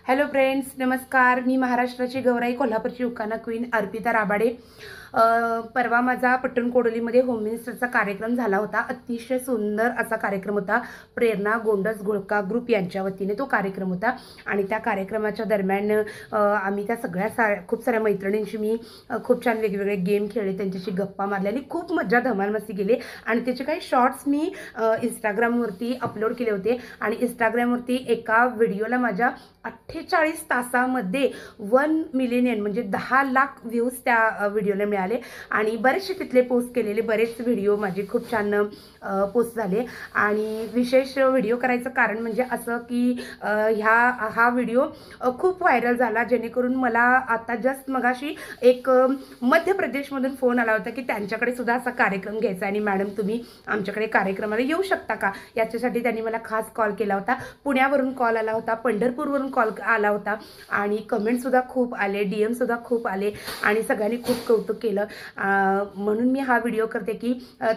Hello friends, नमस्कार. मी महाराष्ट्राची गौराई, कोल्हापूरची उखाणा क्वीन अर्पिता राबाडे. परवा माझा पट्टण कोडोलीमध्ये होम मिनिस्टरचा कार्यक्रम झाला होता. अतिशय सुंदर असा कार्यक्रम होता. प्रेरणा गोंडस घोळका ग्रुप यांच्या वतीने तो कार्यक्रम होता आणि त्या कार्यक्रमाच्या दरम्यान आम्ही त्या खूप साऱ्या मैत्रिणींशी मी खूप छान वेगवेगळे गेम खेळले, त्यांच्याशी गप्पा मारल्या आणि खूप मजा धमाल मस्ती केली आणि त्याचे काही शॉर्ट्स मी इंस्टाग्रामवरती अपलोड केले होते आणि इंस्टाग्रामवरती एका व्हिडिओला माझ्या 48 तासामध्ये 1 मिलियन म्हणजे 10 लाख व्ह्यूज त्या व्हिडिओला मिळाले आणि बरेचसे तिथले पोस्ट केलेले बरेच व्हिडिओ माझे खूप छान पोस्ट झाले. आणि विशेष व्हिडिओ करायचं कारण म्हणजे असं की हा व्हिडिओ खूप व्हायरल झाला, जेणेकरून मला आता जस्ट मगाशी एक मध्य प्रदेशमधून फोन आला होता की त्यांच्याकडे सुद्धा असा कार्यक्रम घ्यायचा आणि मॅडम तुम्ही आमच्याकडे कार्यक्रमाला येऊ शकता का, याच्यासाठी त्यांनी मला खास कॉल केला होता. पुण्यावरून कॉल आला होता, पंढरपूरवरून कॉल आला होता आणि कमेंटसुद्धा खूप आले, डीएमसुद्धा खूप आले आणि सगळ्यांनी खूप कौतुक केलं. म्हणून मी हा व्हिडिओ करते की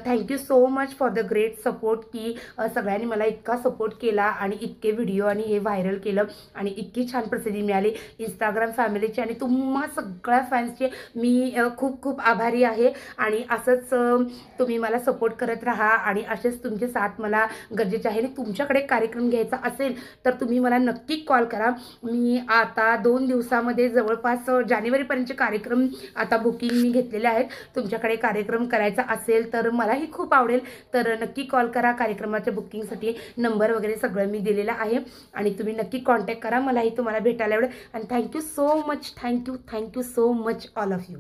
thank you so much for the great support की सगळ्यांनी मला इतका सपोर्ट केला आणि इतके व्हिडिओ आणि हे व्हायरल केलं आणि इतकी छान प्रसिद्धी मिळाली. इंस्टाग्राम फॅमिलीची आणि तुम्हा सगळ्या फॅन्सचे मी खूप खूप आभारी आहे आणि असंच तुम्ही मला सपोर्ट करत राहा आणि असेच तुमचे साथ मला गरजेचे आहे. आणि तुमच्याकडे कार्यक्रम घ्यायचा असेल तर तुम्ही मला नक्की कॉल करा. मी आता 2 दिवसामध्ये जवळपास जानेवारीपर्यंतचे कार्यक्रम आता बुकिंग मी घेतलेले आहेत. तुमच्याकडे कार्यक्रम करायचा असेल तर मलाही खूप आवडेल, तर नक्की कॉल करा. कार्यक्रमाच्या बुकिंगसाठी नंबर वगैरे सगळं मी दिलेलं आहे आणि तुम्ही नक्की कॉन्टॅक्ट करा. मलाही तुम्हाला भेटायला आवडेल. आणि thank you so much, thank you so much all of you.